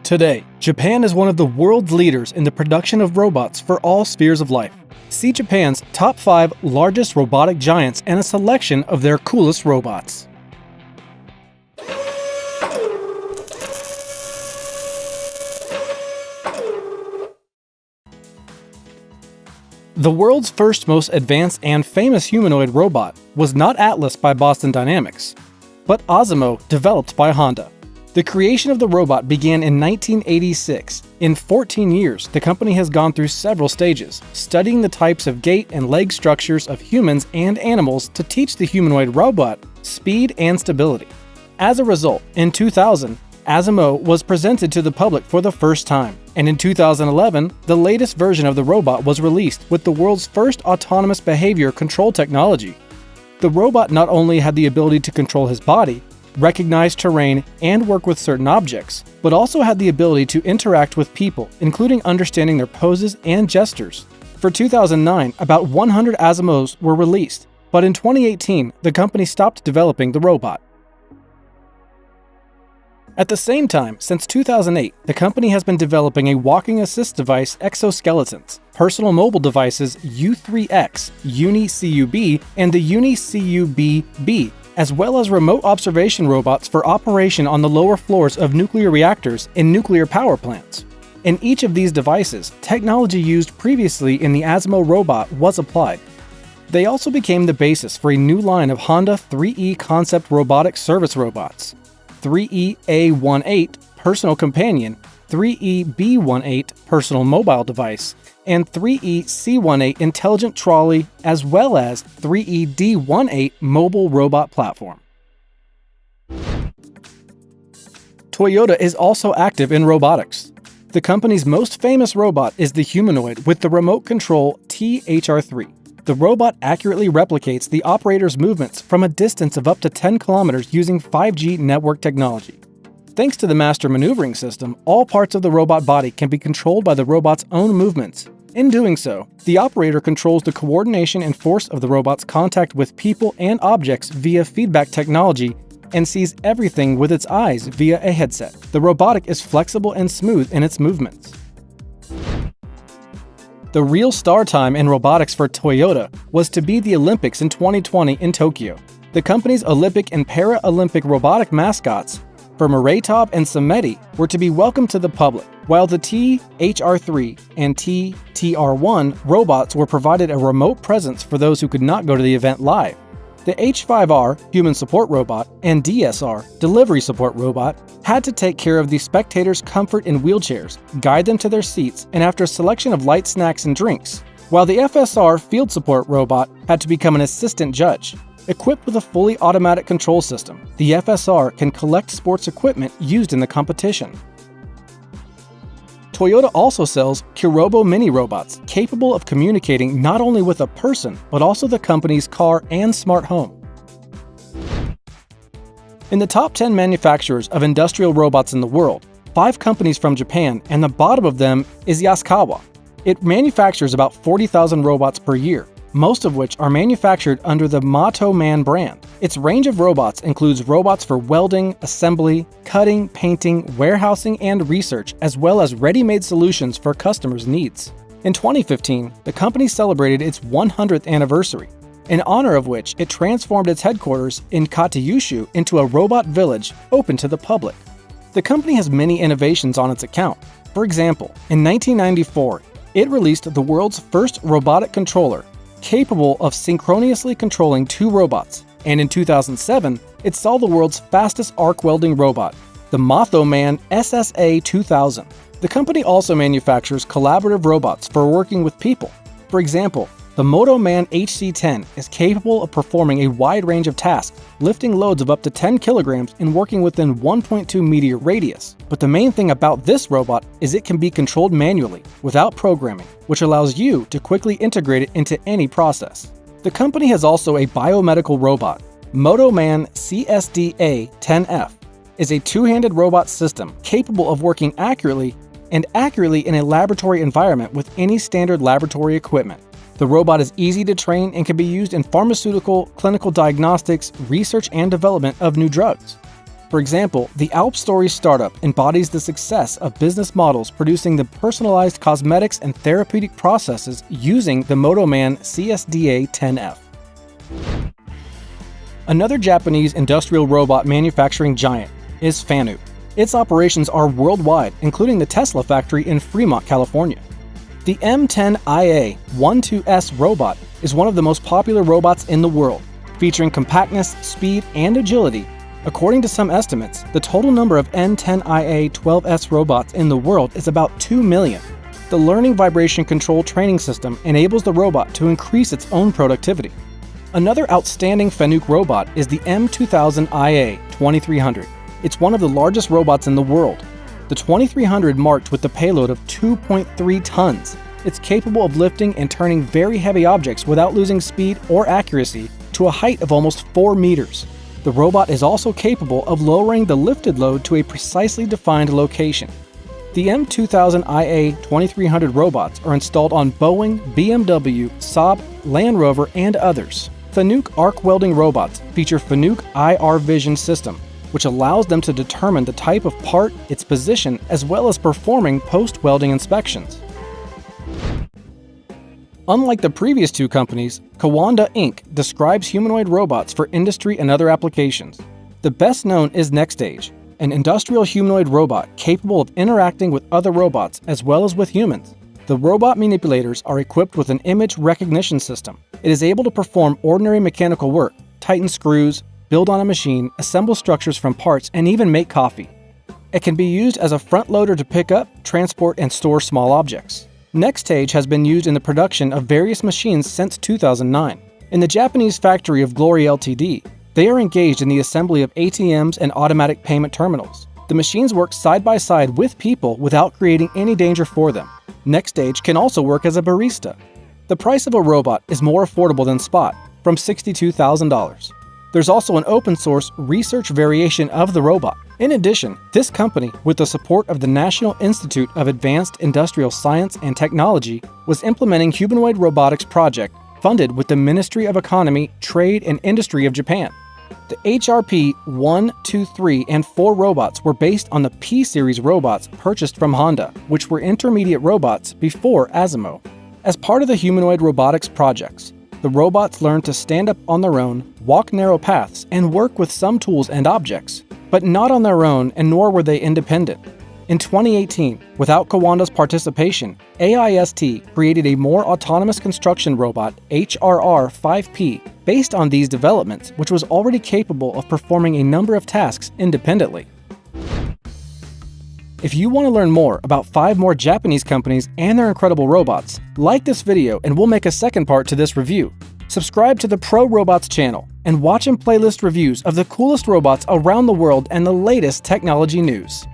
Today, Japan is one of the world's leaders in the production of robots for all spheres of life. See Japan's top 5 largest robotic giants and a selection of their coolest robots. The world's first most advanced and famous humanoid robot was not Atlas by Boston Dynamics, but Osimo, developed by Honda. The creation of the robot began in 1986. In 14 years, the company has gone through several stages, studying the types of gait and leg structures of humans and animals to teach the humanoid robot speed and stability. As a result, in 2000, Osimo was presented to the public for the first time, and in 2011, the latest version of the robot was released with the world's first autonomous behavior control technology. The robot not only had the ability to control his body, recognize terrain, and work with certain objects, but also had the ability to interact with people, including understanding their poses and gestures. For 2009, about 100 Osimos were released, but in 2018, the company stopped developing the robot. At the same time, since 2008, the company has been developing a walking assist device exoskeletons, personal mobile devices U3X, Uni-CUB, and the Uni-CUB-B, as well as remote observation robots for operation on the lower floors of nuclear reactors and nuclear power plants. In each of these devices, technology used previously in the Osimo robot was applied. They also became the basis for a new line of Honda 3E concept robotic service robots: 3E-A18 personal companion, 3E-B18 personal mobile device, and 3E-C18 intelligent trolley, as well as 3E-D18 mobile robot platform. Toyota is also active in robotics. The company's most famous robot is the humanoid with the remote control THR3. The robot accurately replicates the operator's movements from a distance of up to 10 kilometers using 5G network technology. Thanks to the master maneuvering system, all parts of the robot body can be controlled by the robot's own movements. In doing so, the operator controls the coordination and force of the robot's contact with people and objects via feedback technology and sees everything with its eyes via a headset. The robotic is flexible and smooth in its movements. The real star time in robotics for Toyota was to be the Olympics in 2020 in Tokyo. The company's Olympic and Para-Olympic robotic mascots for Muraytop and Samedi were to be welcomed to the public, while the THR3 and TTR1 robots were provided a remote presence for those who could not go to the event live. The H5R, human support robot, and DSR, delivery support robot, had to take care of the spectators' comfort in wheelchairs, guide them to their seats, and after a selection of light snacks and drinks, while the FSR field support robot had to become an assistant judge. Equipped with a fully automatic control system, the FSR can collect sports equipment used in the competition. Toyota also sells Kirobo mini robots capable of communicating not only with a person, but also the company's car and smart home. In the top 10 manufacturers of industrial robots in the world, 5 companies from Japan, and the bottom of them is Yaskawa. It manufactures about 40,000 robots per year, most of which are manufactured under the Motoman brand. Its range of robots includes robots for welding, assembly, cutting, painting, warehousing, and research, as well as ready-made solutions for customers' needs. In 2015, the company celebrated its 100th anniversary, in honor of which it transformed its headquarters in Katayushu into a robot village open to the public. The company has many innovations on its account. For example, in 1994, it released the world's first robotic controller, capable of synchronously controlling 2 robots, and in 2007, it saw the world's fastest arc welding robot, the Motoman SSA 2000. The company also manufactures collaborative robots for working with people. For example, the Motoman HC10 is capable of performing a wide range of tasks, lifting loads of up to 10 kilograms and working within 1.2 meter radius. But the main thing about this robot is it can be controlled manually, without programming, which allows you to quickly integrate it into any process. The company has also a biomedical robot. Motoman CSDA-10F is a 2-handed robot system capable of working accurately in a laboratory environment with any standard laboratory equipment. The robot is easy to train and can be used in pharmaceutical, clinical diagnostics, research, and development of new drugs. For example, the AlpStory startup embodies the success of business models producing the personalized cosmetics and therapeutic processes using the Motoman CSDA-10F. Another Japanese industrial robot manufacturing giant is Fanuc. Its operations are worldwide, including the Tesla factory in Fremont, California. The M10IA-12S robot is one of the most popular robots in the world, featuring compactness, speed, and agility. According to some estimates, the total number of M10IA-12S robots in the world is about 2 million. The Learning Vibration Control training system enables the robot to increase its own productivity. Another outstanding Fanuc robot is the M2000IA-2300. It's one of the largest robots in the world. The 2300 marked with the payload of 2.3 tons. It's capable of lifting and turning very heavy objects without losing speed or accuracy to a height of almost 4 meters. The robot is also capable of lowering the lifted load to a precisely defined location. The M2000IA-2300 robots are installed on Boeing, BMW, Saab, Land Rover, and others. Fanuc arc welding robots feature Fanuc IR Vision system, which allows them to determine the type of part, its position, as well as performing post-welding inspections. Unlike the previous two companies, Kawanda Inc. describes humanoid robots for industry and other applications. The best known is NextAge, an industrial humanoid robot capable of interacting with other robots as well as with humans. The robot manipulators are equipped with an image recognition system. It is able to perform ordinary mechanical work, tighten screws, build on a machine, assemble structures from parts, and even make coffee. It can be used as a front loader to pick up, transport, and store small objects. NextAge has been used in the production of various machines since 2009. In the Japanese factory of Glory Ltd., they are engaged in the assembly of ATMs and automatic payment terminals. The machines work side by side with people without creating any danger for them. NextAge can also work as a barista. The price of a robot is more affordable than Spot, from $62,000. There's also an open-source research variation of the robot. In addition, this company, with the support of the National Institute of Advanced Industrial Science and Technology, was implementing humanoid robotics project funded with the Ministry of Economy, Trade, and Industry of Japan. The HRP 1, 2, 3, and 4 robots were based on the P-Series robots purchased from Honda, which were intermediate robots before Asimo. As part of the humanoid robotics projects, the robots learned to stand up on their own, walk narrow paths, and work with some tools and objects, but not on their own, and nor were they independent. In 2018, without Kawanda's participation, AIST created a more autonomous construction robot, HRR-5P, based on these developments, which was already capable of performing a number of tasks independently. If you want to learn more about 5 more Japanese companies and their incredible robots, like this video and we'll make a second part to this review. Subscribe to the Pro Robots channel and watch and playlist reviews of the coolest robots around the world and the latest technology news.